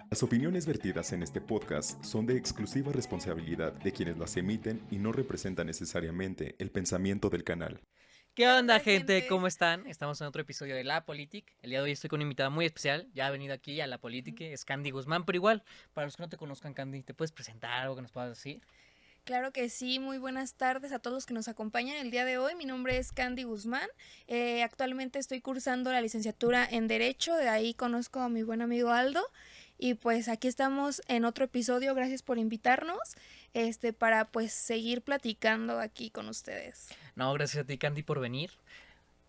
Las opiniones vertidas en este podcast son de exclusiva responsabilidad de quienes las emiten y no representan necesariamente el pensamiento del canal. ¿Qué onda, gente? ¿Cómo están? Estamos en otro episodio de La Politic. El día de hoy estoy con una invitada muy especial. Ya ha venido aquí a La Politic, es Candy Guzmán. Pero igual, para los que no te conozcan, Candy, ¿te puedes presentar algo que nos puedas decir? Claro que sí, muy buenas tardes a todos los que nos acompañan el día de hoy. Mi nombre es Candy Guzmán. Actualmente estoy cursando la licenciatura en Derecho, de ahí conozco a mi buen amigo Aldo. Y pues aquí estamos en otro episodio, gracias por invitarnos, para pues seguir platicando aquí con ustedes. No, gracias a ti, Candy, por venir.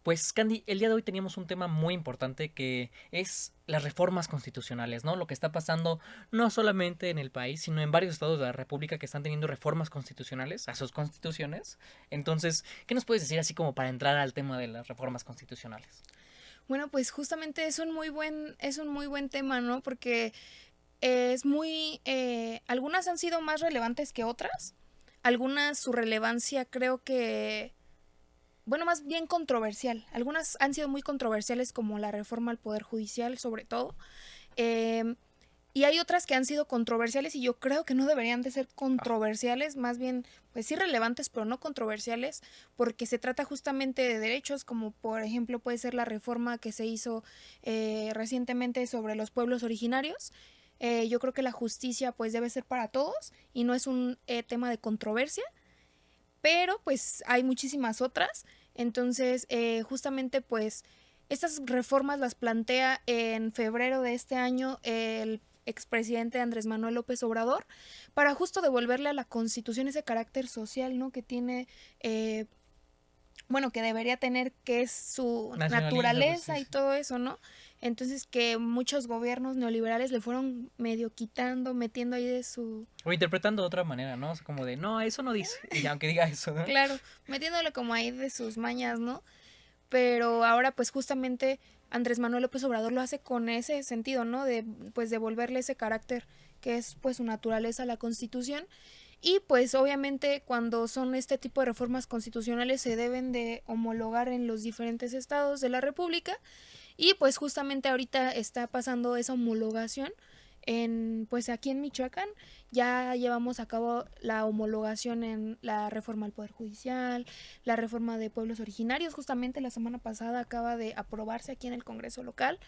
Pues, Candy, el día de hoy teníamos un tema muy importante que es las reformas constitucionales, ¿no? Lo que está pasando no solamente en el país, sino en varios estados de la República que están teniendo reformas constitucionales a sus constituciones. Entonces, ¿qué nos puedes decir así como para entrar al tema de las reformas constitucionales? Bueno, pues justamente es un muy buen tema, ¿no? Porque algunas han sido más relevantes que otras. Algunas su relevancia creo que, bueno, más bien controversial. Algunas han sido muy controversiales, como la reforma al Poder Judicial, sobre todo. Eh, y hay otras que han sido controversiales y yo creo que no deberían de ser controversiales, más bien, pues sí relevantes, pero no controversiales, porque se trata justamente de derechos, como por ejemplo puede ser la reforma que se hizo recientemente sobre los pueblos originarios. Yo creo que la justicia pues debe ser para todos y no es un tema de controversia, pero pues hay muchísimas otras. Entonces, justamente pues estas reformas las plantea en febrero de este año el expresidente Andrés Manuel López Obrador, para justo devolverle a la Constitución ese carácter social, ¿no? Que tiene, bueno, que debería tener, que es su naturaleza, pues, sí, y todo eso, ¿no? Entonces, que muchos gobiernos neoliberales le fueron medio quitando, metiendo ahí de su... O interpretando de otra manera, ¿no? O sea, como de, no, eso no dice, y aunque diga eso, ¿no? Claro, metiéndole como ahí de sus mañas, ¿no? Pero ahora pues justamente Andrés Manuel López Obrador lo hace con ese sentido, ¿no? De pues devolverle ese carácter que es pues su naturaleza a la Constitución. Y pues obviamente cuando son este tipo de reformas constitucionales se deben de homologar en los diferentes estados de la República, y pues justamente ahorita está pasando esa homologación pues aquí en Michoacán. Ya llevamos a cabo la homologación en la reforma al Poder Judicial, la reforma de pueblos originarios. Justamente la semana pasada acaba de aprobarse aquí en el Congreso local,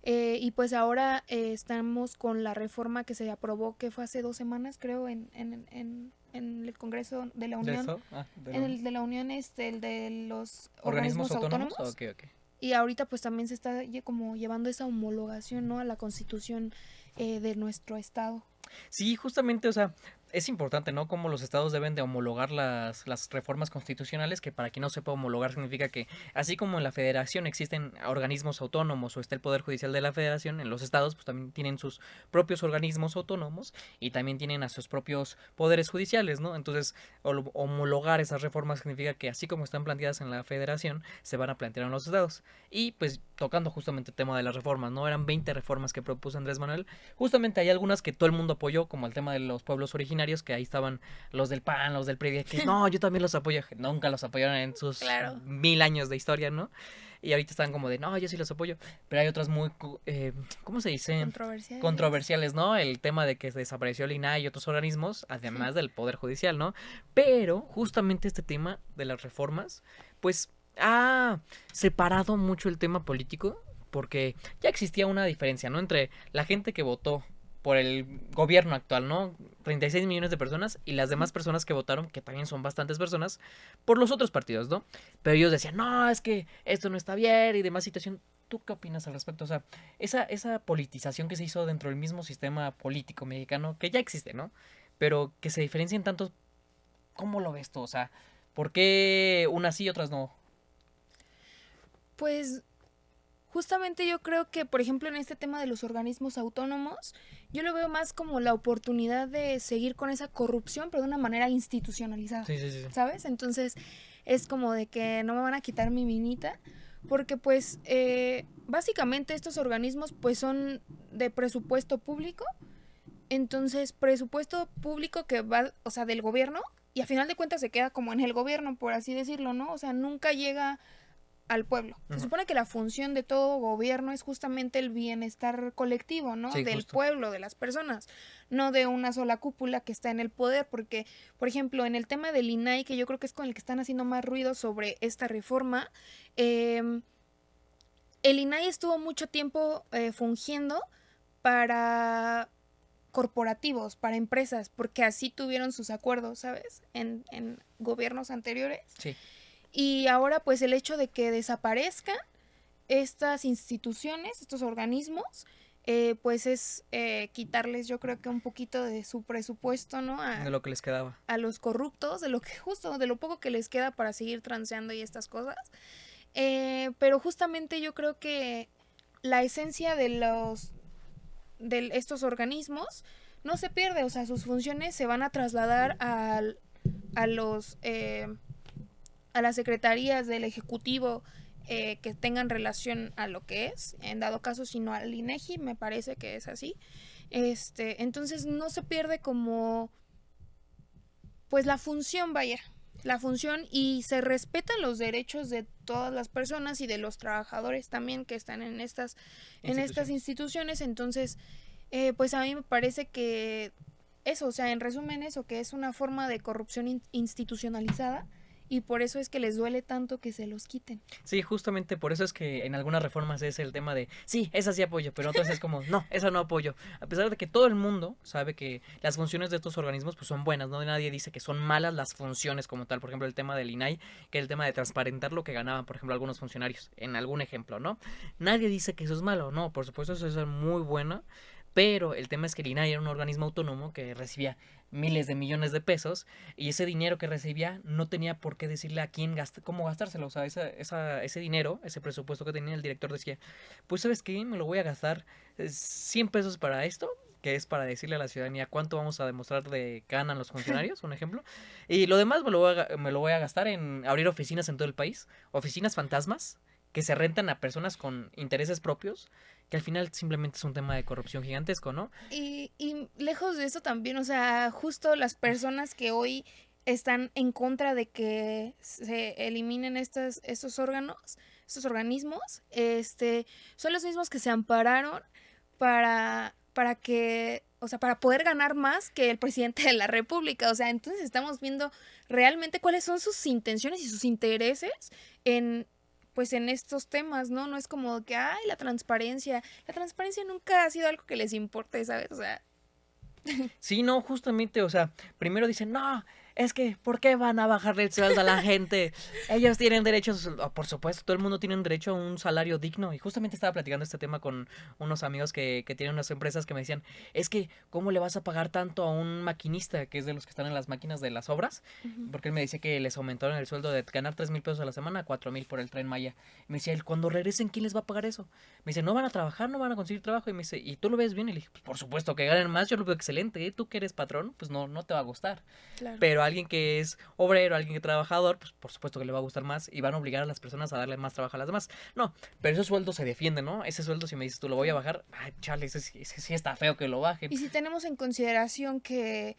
y pues ahora estamos con la reforma que se aprobó, que fue hace 2 semanas creo, en el Congreso de la Unión. En el de la Unión, el de los organismos autónomos. Okay. Y ahorita pues también se está como llevando esa homologación, ¿no? A la Constitución de nuestro estado. Sí, justamente, o sea, es importante, ¿no? Cómo los estados deben de homologar las reformas constitucionales, que para quien no sepa, homologar significa que así como en la federación existen organismos autónomos o está el Poder Judicial de la Federación, en los estados pues también tienen sus propios organismos autónomos y también tienen a sus propios poderes judiciales, ¿no? Entonces, homologar esas reformas significa que así como están planteadas en la federación, se van a plantear en los estados. Y pues tocando justamente el tema de las reformas, ¿no? Eran 20 reformas que propuso Andrés Manuel. Justamente hay algunas que todo el mundo apoyó, como el tema de los pueblos originarios, que ahí estaban los del PAN, los del PRI, que no, yo también los apoyo, que nunca los apoyaron en sus 1000 años de historia, ¿no? Y ahorita están como de, no, yo sí los apoyo. Pero hay otras muy, ¿cómo se dice? Controversiales, ¿no? El tema de que desapareció el INAI y otros organismos, además del Poder Judicial, ¿no? Pero justamente este tema de las reformas, pues ha separado mucho el tema político, porque ya existía una diferencia, ¿no? Entre la gente que votó por el gobierno actual, ¿no? 36 millones de personas y las demás personas que votaron, que también son bastantes personas, por los otros partidos, ¿no? Pero ellos decían, no, es que esto no está bien y demás situación. ¿Tú qué opinas al respecto? O sea, esa politización que se hizo dentro del mismo sistema político mexicano, que ya existe, ¿no? Pero que se diferencian tanto, ¿cómo lo ves tú? O sea, ¿por qué unas sí y otras no? Pues justamente yo creo que, por ejemplo, en este tema de los organismos autónomos, yo lo veo más como la oportunidad de seguir con esa corrupción, pero de una manera institucionalizada, sí. ¿Sabes? Entonces es como de que no me van a quitar mi minita, porque pues básicamente estos organismos pues son de presupuesto público. Entonces, presupuesto público que va, o sea, del gobierno, y a final de cuentas se queda como en el gobierno, por así decirlo, ¿no? O sea, nunca llega al pueblo. Se supone que la función de todo gobierno es justamente el bienestar colectivo, ¿no? Sí, Del justo. pueblo, de las personas, no de una sola cúpula que está en el poder, porque, por ejemplo, en el tema del INAI, que yo creo que es con el que están haciendo más ruido sobre esta reforma, el INAI estuvo mucho tiempo fungiendo para corporativos, para empresas, porque así tuvieron sus acuerdos, ¿sabes? En gobiernos anteriores. Sí. Y ahora pues el hecho de que desaparezcan estas instituciones, estos organismos, pues es quitarles yo creo que un poquito de su presupuesto, ¿no? De lo que les quedaba. A los corruptos, de lo que justo, de lo poco que les queda para seguir transeando y estas cosas. Pero justamente yo creo que la esencia de estos organismos no se pierde, o sea, sus funciones se van a trasladar a las secretarías del Ejecutivo que tengan relación a lo que es, en dado caso, sino al INEGI, me parece que es así. Entonces no se pierde como, pues la función, vaya, la función, y se respetan los derechos de todas las personas y de los trabajadores también que están en estas instituciones. Entonces, pues a mí me parece que eso, o sea, en resumen eso, que es una forma de corrupción institucionalizada, y por eso es que les duele tanto que se los quiten. Sí, justamente por eso es que en algunas reformas es el tema de, sí, esa sí apoyo, pero en otras es como, no, esa no apoyo. A pesar de que todo el mundo sabe que las funciones de estos organismos pues son buenas, ¿no? Nadie dice que son malas las funciones como tal. Por ejemplo, el tema del INAI, que es el tema de transparentar lo que ganaban, por ejemplo, algunos funcionarios, en algún ejemplo, ¿no? Nadie dice que eso es malo, no, por supuesto eso es muy bueno. Pero el tema es que el INAI era un organismo autónomo que recibía miles de millones de pesos, y ese dinero que recibía no tenía por qué decirle a quién cómo gastárselo. O sea, ese dinero, ese presupuesto que tenía el director, decía, pues ¿sabes qué? Me lo voy a gastar 100 pesos para esto, que es para decirle a la ciudadanía cuánto vamos a demostrar de que ganan los funcionarios, un ejemplo, y lo demás me lo voy a gastar en abrir oficinas en todo el país, oficinas fantasmas, que se rentan a personas con intereses propios, que al final simplemente es un tema de corrupción gigantesco, ¿no? Y lejos de eso también, o sea, justo las personas que hoy están en contra de que se eliminen estos organismos, son los mismos que se ampararon para que, o sea, para poder ganar más que el presidente de la República. O sea, entonces estamos viendo realmente cuáles son sus intenciones y sus intereses en estos temas, ¿no? No es como que, ay, la transparencia nunca ha sido algo que les importe, ¿sabes? O sea, Sí, no, justamente, o sea, primero dicen, no, es que, ¿por qué van a bajarle el sueldo a la gente? Ellos tienen derechos, por supuesto, todo el mundo tiene derecho a un salario digno. Y justamente estaba platicando este tema con unos amigos que tienen unas empresas que me decían, es que, ¿cómo le vas a pagar tanto a un maquinista, que es de los que están en las máquinas de las obras? Porque él me decía que les aumentaron el sueldo de ganar 3,000 pesos a la semana a 4,000 por el Tren Maya. Y me decía, él, cuando regresen, ¿quién les va a pagar eso? Me dice, no van a trabajar, no van a conseguir trabajo. Y me dice, ¿y tú lo ves bien? Y le dije, pues por supuesto que ganen más, yo lo veo excelente, ¿eh? Tú que eres patrón, pues no te va a gustar. claro. Pero alguien que es obrero, alguien que es trabajador, pues por supuesto que le va a gustar más, y van a obligar a las personas a darle más trabajo a las demás. No, pero ese sueldo se defiende, ¿no? Ese sueldo, si me dices tú lo voy a bajar, ay, chale, ese sí está feo que lo bajen. Y si tenemos en consideración que,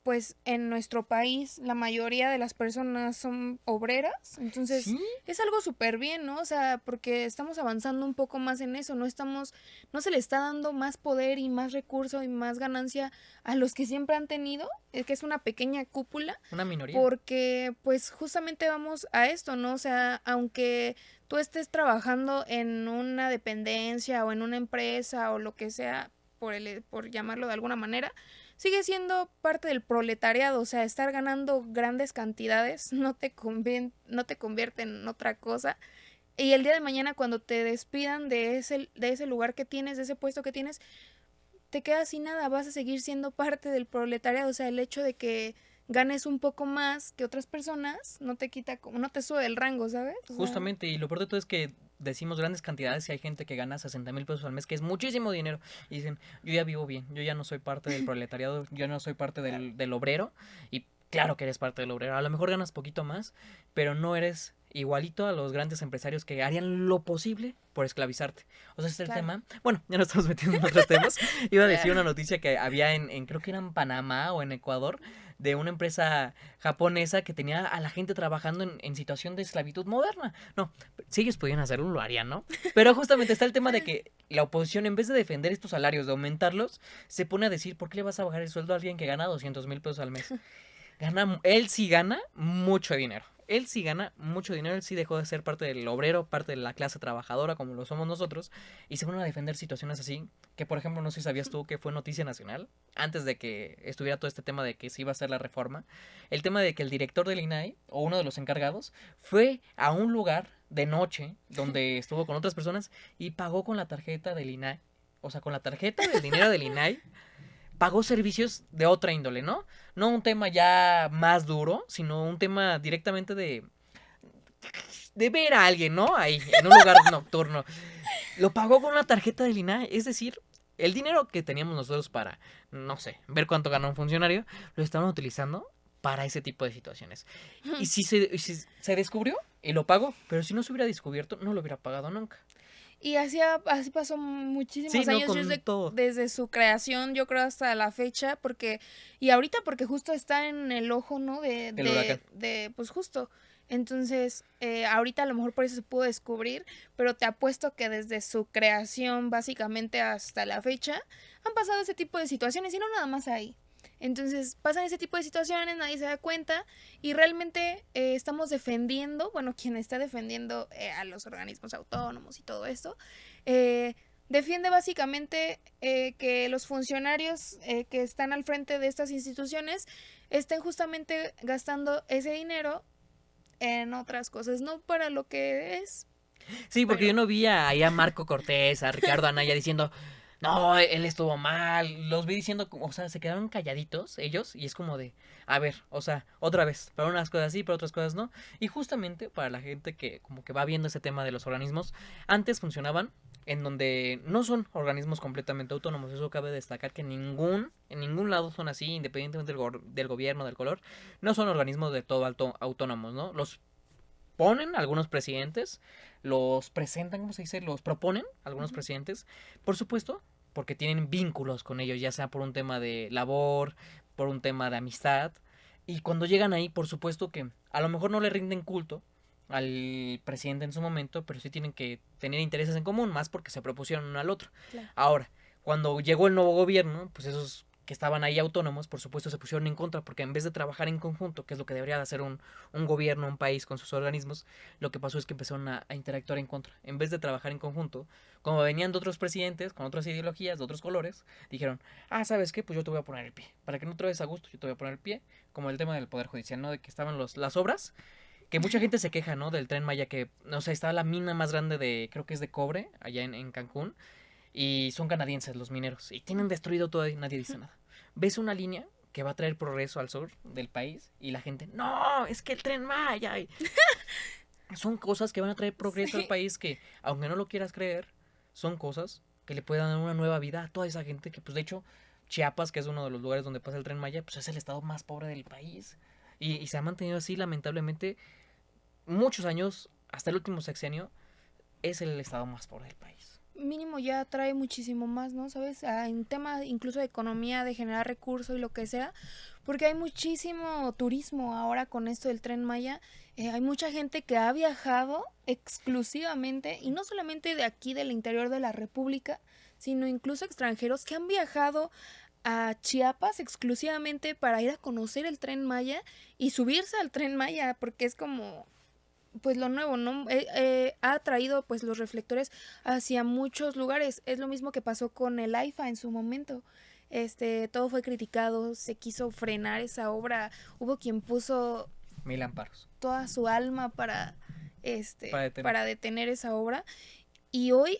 pues, en nuestro país la mayoría de las personas son obreras, entonces Sí, es algo súper bien, ¿no? O sea, porque estamos avanzando un poco más en eso, no se le está dando más poder y más recurso y más ganancia a los que siempre han tenido, que es una pequeña cúpula, una minoría. porque pues justamente vamos a esto, ¿no? O sea, aunque tú estés trabajando en una dependencia o en una empresa o lo que sea, por llamarlo de alguna manera, sigue siendo parte del proletariado. O sea, estar ganando grandes cantidades no te convierte en otra cosa. Y el día de mañana, cuando te despidan de ese lugar que tienes, de ese puesto que tienes, te quedas sin nada, vas a seguir siendo parte del proletariado. O sea, el hecho de que ganes un poco más que otras personas no te quita, no te sube el rango, ¿sabes? O sea, Justamente, y lo peor de todo es que decimos grandes cantidades y hay gente que gana 60,000 pesos al mes, que es muchísimo dinero, y dicen, yo ya vivo bien, yo ya no soy parte del proletariado, yo no soy parte del obrero, y claro que eres parte del obrero, a lo mejor ganas poquito más, pero no eres igualito a los grandes empresarios que harían lo posible por esclavizarte. O sea, este es el Claro. tema. Bueno, ya nos estamos metiendo en otros temas. Iba a decir Claro. una noticia que había creo que era en Panamá o en Ecuador, de una empresa japonesa que tenía a la gente trabajando en situación de esclavitud moderna. No, si ellos podían hacerlo, lo harían, ¿no? Pero justamente está el tema de que la oposición, en vez de defender estos salarios, de aumentarlos, se pone a decir, ¿por qué le vas a bajar el sueldo a alguien que gana 200,000 pesos al mes? Él sí gana mucho dinero. Él sí gana mucho dinero, él sí dejó de ser parte del obrero, parte de la clase trabajadora como lo somos nosotros, y se van a defender situaciones así, que por ejemplo, no sé si sabías tú que fue noticia nacional, antes de que estuviera todo este tema de que se iba a hacer la reforma, el tema de que el director del INAI, o uno de los encargados, fue a un lugar de noche, donde estuvo con otras personas, y pagó con la tarjeta del INAI, o sea, con la tarjeta del dinero del INAI, pagó servicios de otra índole, ¿no? No un tema ya más duro, sino un tema directamente de ver a alguien, ¿no? Ahí, en un lugar nocturno. Lo pagó con una tarjeta del INAI, es decir, el dinero que teníamos nosotros para, no sé, ver cuánto gana un funcionario, lo estaban utilizando para ese tipo de situaciones. Y si se descubrió, y lo pagó, pero si no se hubiera descubierto, no lo hubiera pagado nunca. Y así pasó muchísimos Sí, no, años con todo. desde su creación, yo creo hasta la fecha, y ahorita porque justo está en el ojo, ¿no? Del huracán. Pues justo. Entonces, ahorita a lo mejor por eso se pudo descubrir, pero te apuesto que desde su creación básicamente hasta la fecha han pasado ese tipo de situaciones y no nada más ahí. Entonces pasan ese tipo de situaciones, nadie se da cuenta y realmente estamos defendiendo, bueno, quien está defendiendo a los organismos autónomos y todo esto, defiende básicamente que los funcionarios que están al frente de estas instituciones estén justamente gastando ese dinero en otras cosas, no para lo que es. Sí, porque yo no vi ahí a Marco Cortés, a Ricardo Anaya diciendo, no, él estuvo mal. Los vi diciendo, o sea, se quedaron calladitos ellos y es como de, a ver, o sea, otra vez, para unas cosas sí, para otras cosas no. Y justamente para la gente que como que va viendo ese tema de los organismos, antes funcionaban en donde no son organismos completamente autónomos. Eso cabe destacar que en ningún lado son así, independientemente del gobierno, del color, no son organismos de todo autónomos, ¿no? Los ponen algunos presidentes, los presentan, ¿cómo se dice? Los proponen algunos presidentes, por supuesto, porque tienen vínculos con ellos, ya sea por un tema de labor, por un tema de amistad, y cuando llegan ahí, por supuesto que a lo mejor no le rinden culto al presidente en su momento, pero sí tienen que tener intereses en común, más porque se propusieron uno al otro. Claro. Ahora, cuando llegó el nuevo gobierno, pues esos que estaban ahí autónomos, por supuesto se pusieron en contra, porque en vez de trabajar en conjunto, que es lo que debería de hacer un gobierno, un país con sus organismos, lo que pasó es que empezaron a interactuar en contra. En vez de trabajar en conjunto, como venían de otros presidentes, con otras ideologías, de otros colores, dijeron, ¿sabes qué? Pues yo te voy a poner el pie. Para que no te vayas a gusto, yo te voy a poner el pie, como el tema del Poder Judicial, ¿no? De que estaban las obras, que mucha gente se queja, ¿no? Del Tren Maya, que, o sea, estaba la mina más grande creo que es de cobre, allá en Cancún, y son canadienses los mineros, y tienen destruido todo y nadie dice nada. Ves una línea que va a traer progreso al sur del país y la gente, no, es que el Tren Maya. Son cosas que van a traer progreso al país que, aunque no lo quieras creer, son cosas que le pueden dar una nueva vida a toda esa gente que, pues de hecho, Chiapas, que es uno de los lugares donde pasa el Tren Maya, pues es el estado más pobre del país. Y se ha mantenido así, lamentablemente, muchos años, hasta el último sexenio, es el estado más pobre del país. Mínimo ya trae muchísimo más, ¿no? ¿Sabes? En tema incluso de economía, de generar recursos y lo que sea, porque hay muchísimo turismo ahora con esto del Tren Maya. Hay mucha gente que ha viajado exclusivamente, y no solamente de aquí del interior de la República, sino incluso extranjeros que han viajado a Chiapas exclusivamente para ir a conocer el Tren Maya y subirse al Tren Maya, porque es como pues lo nuevo, ¿no? Ha traído pues los reflectores hacia muchos lugares. Es lo mismo que pasó con el AIFA en su momento. Todo fue criticado, se quiso frenar esa obra, hubo quien puso 1000 amparos. Toda su alma para detener esa obra. Y hoy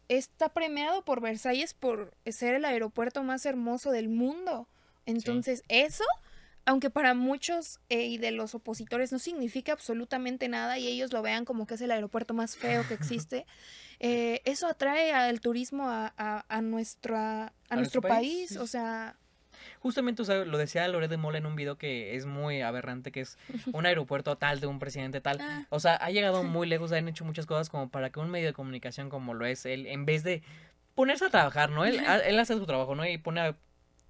está premiado por Versalles por ser el aeropuerto más hermoso del mundo. Entonces, eso, aunque para muchos y de los opositores no significa absolutamente nada y ellos lo vean como que es el aeropuerto más feo que existe, eso atrae al turismo a nuestro país, o sea... Justamente, o sea, lo decía Loret de Mola en un video que es muy aberrante, que es un aeropuerto tal de un presidente tal. O sea, ha llegado muy lejos, han hecho muchas cosas como para que un medio de comunicación como lo es él, en vez de ponerse a trabajar, ¿no? Él hace su trabajo, ¿no? Y pone a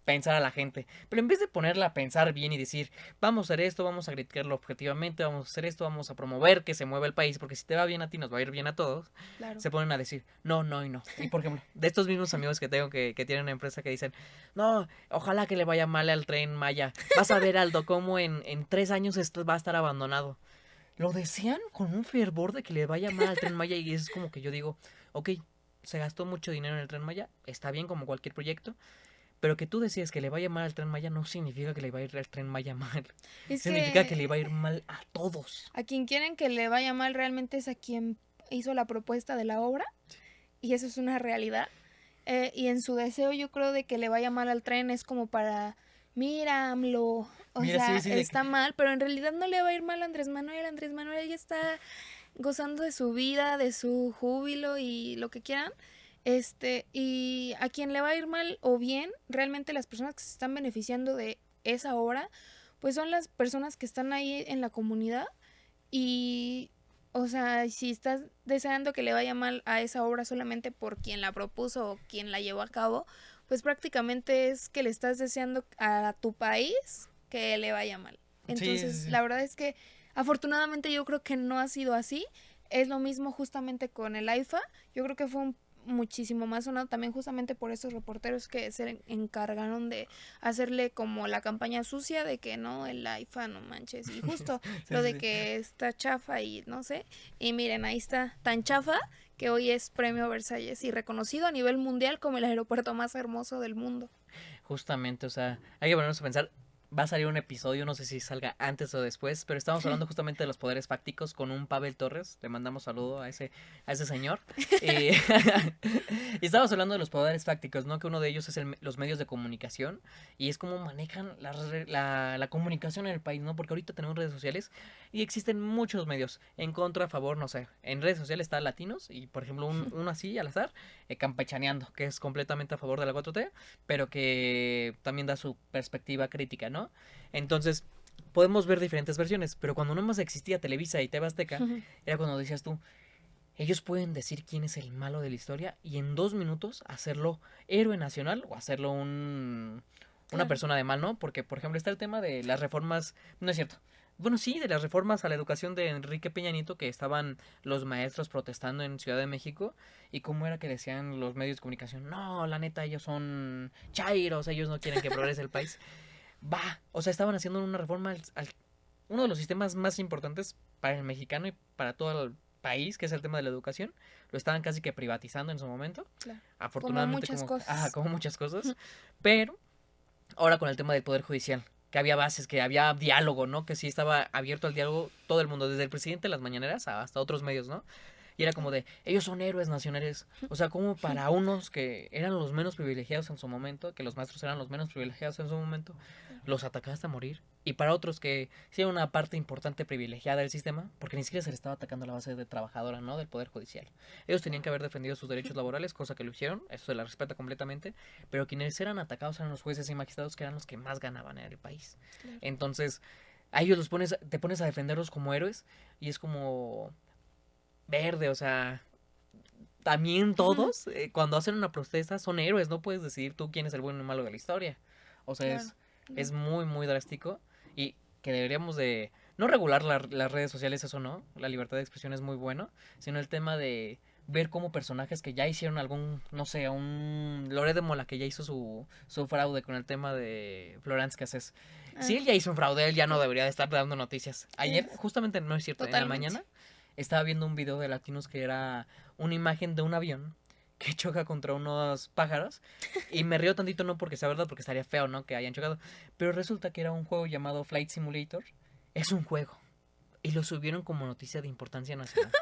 pensar a la gente. Pero en vez de ponerla a pensar bien y decir, vamos a hacer esto, vamos a criticarlo objetivamente, vamos a hacer esto, vamos a promover que se mueva el país, porque si te va bien a ti, nos va a ir bien a todos, Claro. se ponen a decir, no, no y no. Y por ejemplo, de estos mismos amigos que tengo que tienen una empresa que dicen, no, ojalá que le vaya mal al Tren Maya. Vas a ver, Aldo, cómo en 3 años esto va a estar abandonado. Lo desean con un fervor de que le vaya mal al Tren Maya y es como que yo digo, ok, se gastó mucho dinero en el Tren Maya, está bien como cualquier proyecto, pero que tú decías que le vaya mal al Tren Maya no significa que le va a ir al Tren Maya mal. Es Significa que le que va a ir mal a todos. a quien quieren que le vaya mal realmente es a quien hizo la propuesta de la obra, y eso es una realidad. Y en su deseo yo creo de que le vaya mal al tren es como para, mira, AMLO, o Mira, sea, sí, sí, está mal, pero en realidad no le va a ir mal a Andrés Manuel. Andrés Manuel ya está gozando de su vida, de su júbilo y lo que quieran. Y a quien le va a ir mal o bien, realmente las personas que se están beneficiando de esa obra, pues son las personas que están ahí en la comunidad. Y, o sea, si estás deseando que le vaya mal a esa obra solamente por quien la propuso o quien la llevó a cabo, pues prácticamente es que le estás deseando a tu país que le vaya mal. Sí, sí, Entonces, sí. la verdad es que afortunadamente yo creo que no ha sido así. Es lo mismo justamente con el AIFA. Yo creo que fue muchísimo más sonado también justamente por esos reporteros que se encargaron de hacerle como la campaña sucia de que no, el AIFA, no manches, y justo Sí, lo sí, de sí. que está chafa y no sé, y miren, ahí está, tan chafa que hoy es premio Versalles y reconocido a nivel mundial como el aeropuerto más hermoso del mundo. Justamente, o sea, hay que ponernos a pensar. Va a salir un episodio, no sé si salga antes o después, pero estamos hablando justamente de los poderes fácticos con un Pavel Torres. Le mandamos saludo a ese señor. Y, y estamos hablando de los poderes fácticos, ¿no? Que uno de ellos es los medios de comunicación y es cómo manejan la comunicación en el país, ¿no? Porque ahorita tenemos redes sociales y existen muchos medios en contra, a favor, no sé. En redes sociales está Latinos y, por ejemplo, uno así al azar, Campechaneando, que es completamente a favor de la 4T, pero que también da su perspectiva crítica, ¿no? Entonces, podemos ver diferentes versiones, pero cuando no más existía Televisa y TV Azteca, era cuando decías tú, ellos pueden decir quién es el malo de la historia y en 2 minutos hacerlo héroe nacional o hacerlo una Claro. persona de mal, ¿no? Porque, por ejemplo, está el tema de las reformas, no es cierto. Bueno, sí, de las reformas a la educación de Enrique Peña Nieto, que estaban los maestros protestando en Ciudad de México, y cómo era que decían los medios de comunicación, no, la neta, ellos son chairos, ellos no quieren que progrese el país. Va, o sea, estaban haciendo una reforma uno de los sistemas más importantes para el mexicano y para todo el país, que es el tema de la educación. Lo estaban casi que privatizando en su momento. Clamo Afortunadamente, muchas cosas. como muchas cosas. Pero ahora con el tema del Poder Judicial, que había bases, que había diálogo, ¿no? Que sí estaba abierto al diálogo todo el mundo, desde el presidente de las mañaneras hasta otros medios, ¿no? Y era como de, ellos son héroes nacionales. O sea, como para unos que eran los menos privilegiados en su momento, que los maestros eran los menos privilegiados en su momento, los atacaste a morir. Y para otros que sí era una parte importante privilegiada del sistema, porque ni siquiera se le estaba atacando a la base de trabajadora, ¿no? Del Poder Judicial. Ellos tenían que haber defendido sus derechos laborales, cosa que lo hicieron, eso se la respeta completamente, pero quienes eran atacados eran los jueces y magistrados, que eran los que más ganaban en el país. Claro. Entonces, a ellos te pones a defenderlos como héroes, y es como verde, o sea, también todos, cuando hacen una protesta, son héroes, no puedes decidir tú quién es el bueno y el malo de la historia. O sea, Claro. es muy, muy drástico y que deberíamos de no regular las redes sociales, eso no, la libertad de expresión es muy bueno, sino el tema de ver cómo personajes que ya hicieron algún, no sé, un Lore de Mola que ya hizo su fraude con el tema de Florence Cassés. Si él ya hizo un fraude, él ya no debería de estar dando noticias. Ayer, justamente no es cierto, en la Totalmente. mañana estaba viendo un video de Latinos que era una imagen de un avión que choca contra unos pájaros y me río tantito no porque sea verdad, porque estaría feo, ¿no? Que hayan chocado, pero resulta que era un juego llamado Flight Simulator. Es un juego y lo subieron como noticia de importancia nacional.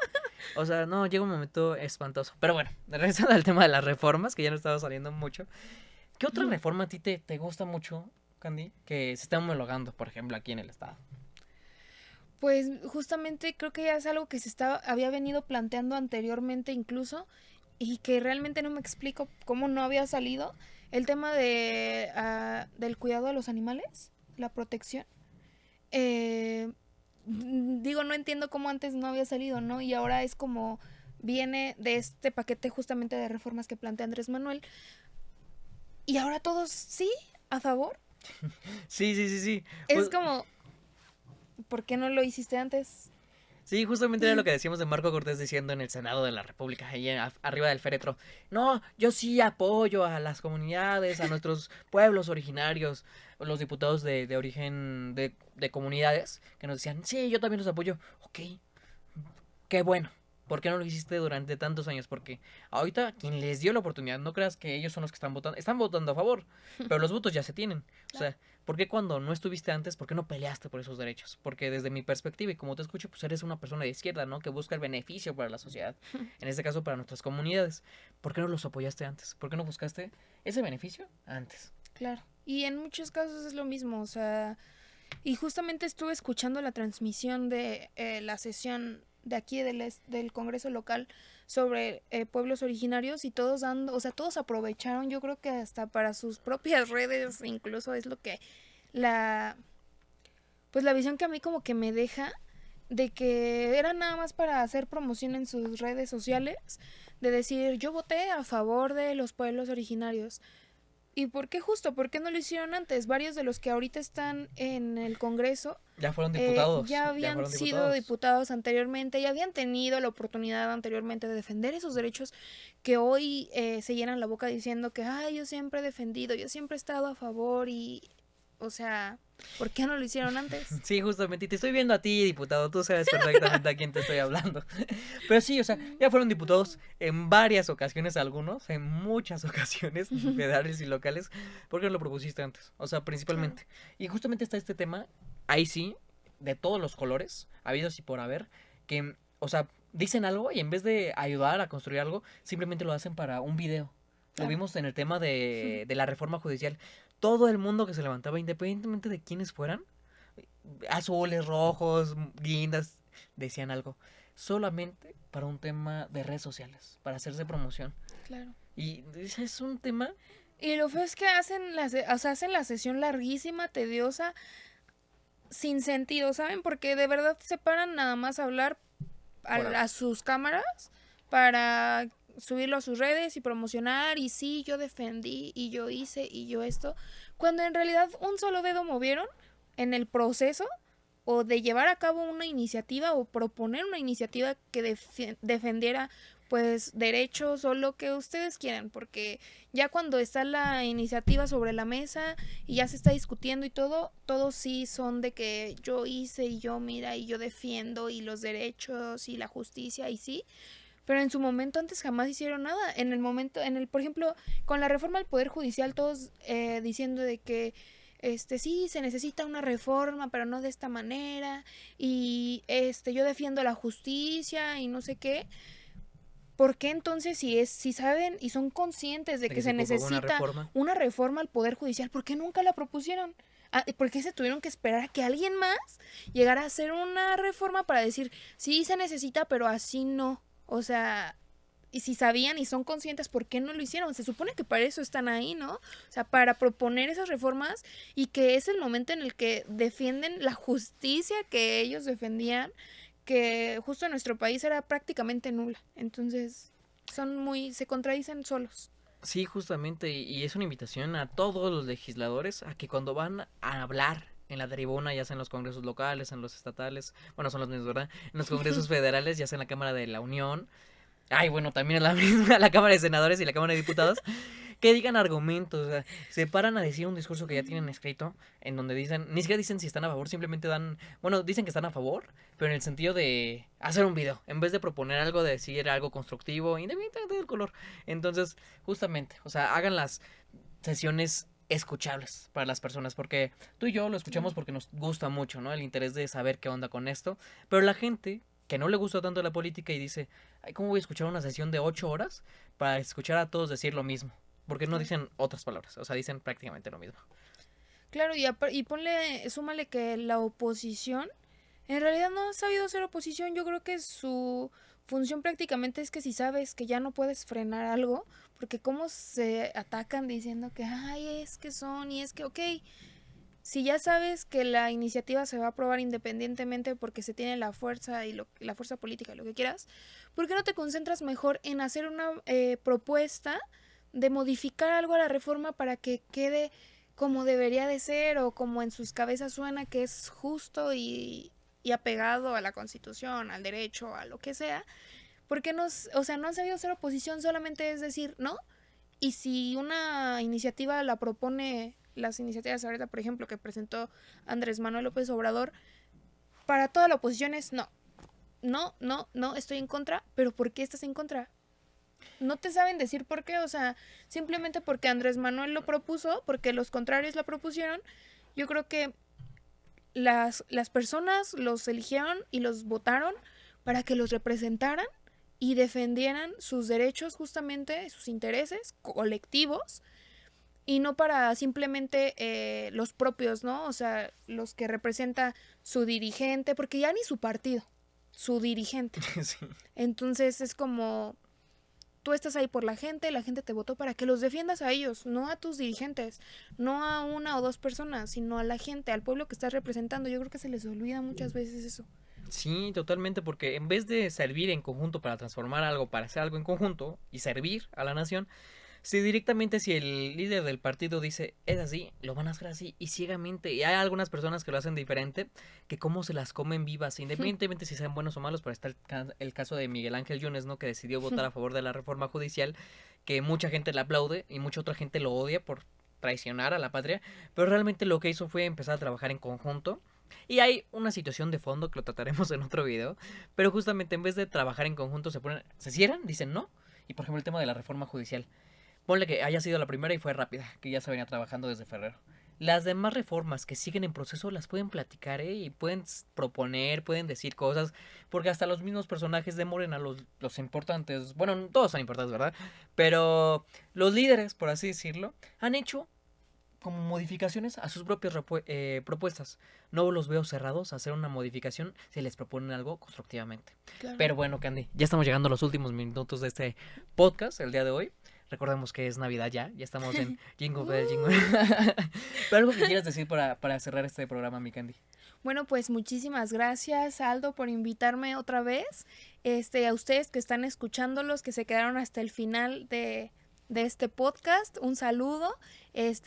O sea, no, llega un momento espantoso. Pero bueno, regresando al tema de las reformas, que ya no estaba saliendo mucho. ¿Qué otra reforma a ti te gusta mucho, Candy, que se está homologando, por ejemplo, aquí en el estado? Pues justamente creo que ya es algo que había venido planteando anteriormente incluso, y que realmente no me explico cómo no había salido. El tema del cuidado de los animales, la protección. Digo, no entiendo cómo antes no había salido, ¿no? Y ahora es como viene de este paquete justamente de reformas que plantea Andrés Manuel. Y ahora todos, sí, a favor. Sí, sí, sí, sí. Es como, ¿por qué no lo hiciste antes? Sí, justamente era lo que decíamos de Marco Cortés diciendo en el Senado de la República, ahí arriba del féretro. No, yo sí apoyo a las comunidades, a nuestros pueblos originarios, los diputados de origen de comunidades, que nos decían, sí, yo también los apoyo. Ok, qué bueno. ¿Por qué no lo hiciste durante tantos años? Porque ahorita quien les dio la oportunidad, no creas que ellos son los que están votando a favor, pero los votos ya se tienen. O sea, ¿por qué cuando no estuviste antes, por qué no peleaste por esos derechos? Porque desde mi perspectiva y como te escucho, pues eres una persona de izquierda, ¿no? Que busca el beneficio para la sociedad, en este caso para nuestras comunidades. ¿Por qué no los apoyaste antes? ¿Por qué no buscaste ese beneficio antes? Claro. Y en muchos casos es lo mismo, o sea, y justamente estuve escuchando la transmisión de la sesión de aquí del Congreso local sobre pueblos originarios y todos dando, o sea, todos aprovecharon, yo creo que hasta para sus propias redes, incluso es lo que la, pues la visión que a mí como que me deja de que era nada más para hacer promoción en sus redes sociales, de decir, yo voté a favor de los pueblos originarios. ¿Y por qué justo? ¿Por qué no lo hicieron antes? Varios de los que ahorita están en el Congreso ya fueron diputados. ya habían sido diputados anteriormente, ya habían tenido la oportunidad anteriormente de defender esos derechos que hoy se llenan la boca diciendo que, ay, yo siempre he defendido, yo siempre he estado a favor y, o sea, ¿por qué no lo hicieron antes? Sí, justamente, y te estoy viendo a ti, diputado, tú sabes perfectamente a quién te estoy hablando. Pero sí, o sea, ya fueron diputados en varias ocasiones algunos, en muchas ocasiones, federales y locales. ¿Por qué no lo propusiste antes? O sea, principalmente. Claro. Y justamente está este tema, ahí sí, de todos los colores, habidos y por haber, que, o sea, dicen algo y en vez de ayudar a construir algo, simplemente lo hacen para un video. Lo vimos en el tema de la reforma judicial. Todo el mundo que se levantaba, independientemente de quiénes fueran, azules, rojos, guindas, decían algo. Solamente para un tema de redes sociales, para hacerse promoción. Claro. Y ese es un tema. Y lo feo es que hacen la sesión larguísima, tediosa, sin sentido, ¿saben? Porque de verdad se paran nada más a hablar a sus cámaras para subirlo a sus redes y promocionar y sí, yo defendí y yo hice y yo esto, cuando en realidad un solo dedo movieron en el proceso o de llevar a cabo una iniciativa o proponer una iniciativa que defendiera pues derechos o lo que ustedes quieran, porque ya cuando está la iniciativa sobre la mesa y ya se está discutiendo y todo, todos sí son de que yo hice y yo mira y yo defiendo y los derechos y la justicia y sí, pero en su momento antes jamás hicieron nada. En el momento, por ejemplo, con la reforma del Poder Judicial, todos diciendo de que sí, se necesita una reforma, pero no de esta manera, y yo defiendo la justicia y no sé qué. ¿Por qué entonces si saben y son conscientes de que se necesita una reforma al Poder Judicial, por qué nunca la propusieron? ¿Por qué se tuvieron que esperar a que alguien más llegara a hacer una reforma para decir, sí se necesita, pero así no? O sea, y si sabían y son conscientes, ¿por qué no lo hicieron? Se supone que para eso están ahí, ¿no? O sea, para proponer esas reformas y que es el momento en el que defienden la justicia que ellos defendían, que justo en nuestro país era prácticamente nula. Entonces, se contradicen solos. Sí, justamente, y es una invitación a todos los legisladores a que cuando van a hablar en la tribuna, ya sea en los congresos locales, en los estatales, bueno, son los mismos, ¿verdad? En los congresos federales, ya sea en la Cámara de la Unión, bueno, también en la misma, la Cámara de Senadores y la Cámara de Diputados, que digan argumentos, o sea, se paran a decir un discurso que ya tienen escrito, en donde dicen, ni siquiera dicen si están a favor, simplemente dicen que están a favor, pero en el sentido de hacer un video, en vez de proponer algo, de decir algo constructivo, independientemente del color. Entonces, justamente, o sea, hagan las sesiones escuchables para las personas, porque tú y yo lo escuchamos porque nos gusta mucho, ¿no? El interés de saber qué onda con esto, pero la gente que no le gusta tanto la política y dice, ay, ¿cómo voy a escuchar una sesión de 8 horas para escuchar a todos decir lo mismo? Porque no dicen otras palabras, o sea, dicen prácticamente lo mismo. Claro, y súmale que la oposición en realidad no ha sabido ser oposición. Yo creo que su función prácticamente es que si sabes que ya no puedes frenar algo, porque cómo se atacan diciendo que, ay, es que son, y es que, ok, si ya sabes que la iniciativa se va a aprobar independientemente porque se tiene la fuerza y la fuerza política y lo que quieras, ¿por qué no te concentras mejor en hacer una propuesta de modificar algo a la reforma para que quede como debería de ser o como en sus cabezas suena que es justo y apegado a la Constitución, al derecho, a lo que sea, porque no han sabido hacer oposición, solamente es decir, ¿no? Y si una iniciativa la propone, las iniciativas ahorita, por ejemplo, que presentó Andrés Manuel López Obrador, para toda la oposición es no, estoy en contra, pero ¿por qué estás en contra? No te saben decir por qué, o sea, simplemente porque Andrés Manuel lo propuso, porque los contrarios lo propusieron. Yo creo que las personas los eligieron y los votaron para que los representaran y defendieran sus derechos, justamente sus intereses colectivos, y no para simplemente los propios, ¿no? O sea, los que representa su dirigente, porque ya ni su partido, su dirigente. Sí. Entonces es como, tú estás ahí por la gente te votó para que los defiendas a ellos, no a tus dirigentes, no a una o dos personas, sino a la gente, al pueblo que estás representando. Yo creo que se les olvida muchas veces eso. Sí, totalmente, porque en vez de servir en conjunto para transformar algo, para hacer algo en conjunto y servir a la nación, si directamente si el líder del partido dice es así, lo van a hacer así y ciegamente. Y hay algunas personas que lo hacen diferente, que cómo se las comen vivas, independientemente si sean buenos o malos. Pero está el caso de Miguel Ángel Yunes, ¿no? Que decidió votar a favor de la reforma judicial, que mucha gente le aplaude y mucha otra gente lo odia por traicionar a la patria, pero realmente lo que hizo fue empezar a trabajar en conjunto. Y hay una situación de fondo que lo trataremos en otro video, pero justamente en vez de trabajar en conjunto se cierran, dicen no. Y por ejemplo el tema de la reforma judicial, ponle que haya sido la primera y fue rápida, que ya se venía trabajando desde febrero. Las demás reformas que siguen en proceso las pueden platicar, y pueden proponer, pueden decir cosas, porque hasta los mismos personajes de Morena, los importantes, bueno, todos son importantes, ¿verdad? Pero los líderes, por así decirlo, han hecho como modificaciones a sus propias propuestas. No los veo cerrados a hacer una modificación si les proponen algo constructivamente. Claro. Pero bueno, Candy, ya estamos llegando a los últimos minutos de este podcast el día de hoy. Recordemos que es Navidad ya estamos en Jingle Bell, Jingle. Pero algo que quieras decir para cerrar este programa, mi Candy. Bueno, pues muchísimas gracias, Aldo, por invitarme otra vez. A ustedes que están escuchándolos, que se quedaron hasta el final de este podcast, un saludo.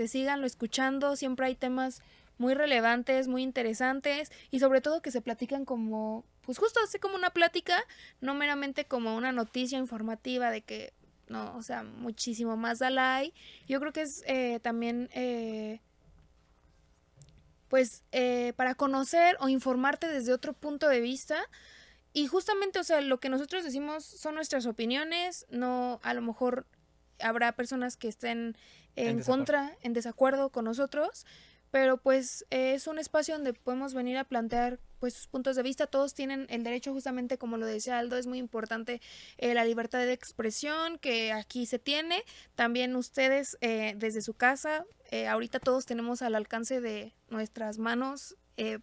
Síganlo escuchando, siempre hay temas muy relevantes, muy interesantes, y sobre todo que se platican como, pues justo así como una plática, no meramente como una noticia informativa de que, no, o sea, muchísimo más Dalai. Yo creo que es también, para conocer o informarte desde otro punto de vista. Y justamente, o sea, lo que nosotros decimos son nuestras opiniones, no, a lo mejor habrá personas que estén en contra, en desacuerdo con nosotros, pero pues es un espacio donde podemos venir a plantear pues sus puntos de vista. Todos tienen el derecho, justamente como lo decía Aldo, es muy importante la libertad de expresión que aquí se tiene. También ustedes desde su casa, ahorita todos tenemos al alcance de nuestras manos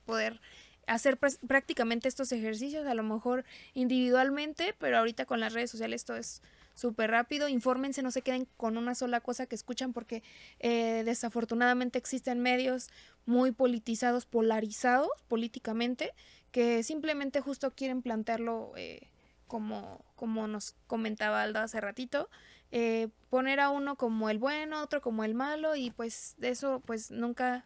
poder hacer prácticamente estos ejercicios, a lo mejor individualmente, pero ahorita con las redes sociales todo es súper rápido. Infórmense, no se queden con una sola cosa que escuchan, porque desafortunadamente existen medios muy politizados, polarizados políticamente, que simplemente justo quieren plantearlo como nos comentaba Aldo hace ratito, poner a uno como el bueno, otro como el malo, y pues de eso pues nunca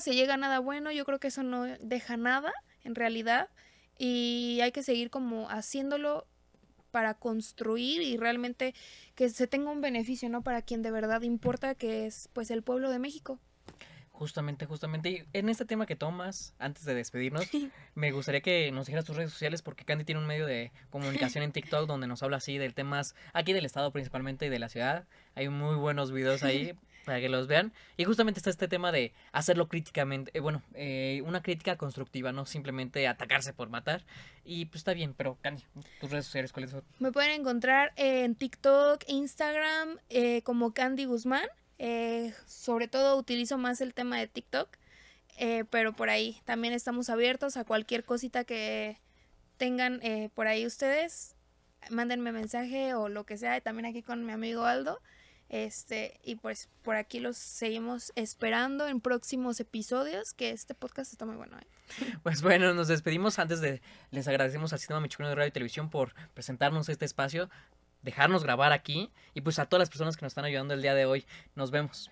se llega a nada bueno. Yo creo que eso no deja nada en realidad, y hay que seguir como haciéndolo para construir y realmente que se tenga un beneficio, ¿no? Para quien de verdad importa, que es pues el pueblo de México. Justamente. Y en este tema que tomas, antes de despedirnos, me gustaría que nos dijeras tus redes sociales, porque Candy tiene un medio de comunicación en TikTok donde nos habla así del temas aquí del estado principalmente y de la ciudad. Hay muy buenos videos ahí para que los vean. Y justamente está este tema de hacerlo críticamente, una crítica constructiva, no simplemente atacarse por matar. Y pues está bien, pero Candy, tus redes sociales, ¿cuáles son? Me pueden encontrar en TikTok, Instagram, como Candy Guzmán. Sobre todo utilizo más el tema de TikTok, pero por ahí también estamos abiertos a cualquier cosita que tengan por ahí ustedes. Mándenme mensaje o lo que sea, también aquí con mi amigo Aldo. Y pues por aquí los seguimos esperando en próximos episodios, que este podcast está muy bueno. Pues bueno, nos despedimos. Les agradecemos al Sistema Michoacano de Radio y Televisión por presentarnos este espacio, dejarnos grabar aquí, y pues a todas las personas que nos están ayudando el día de hoy. Nos vemos.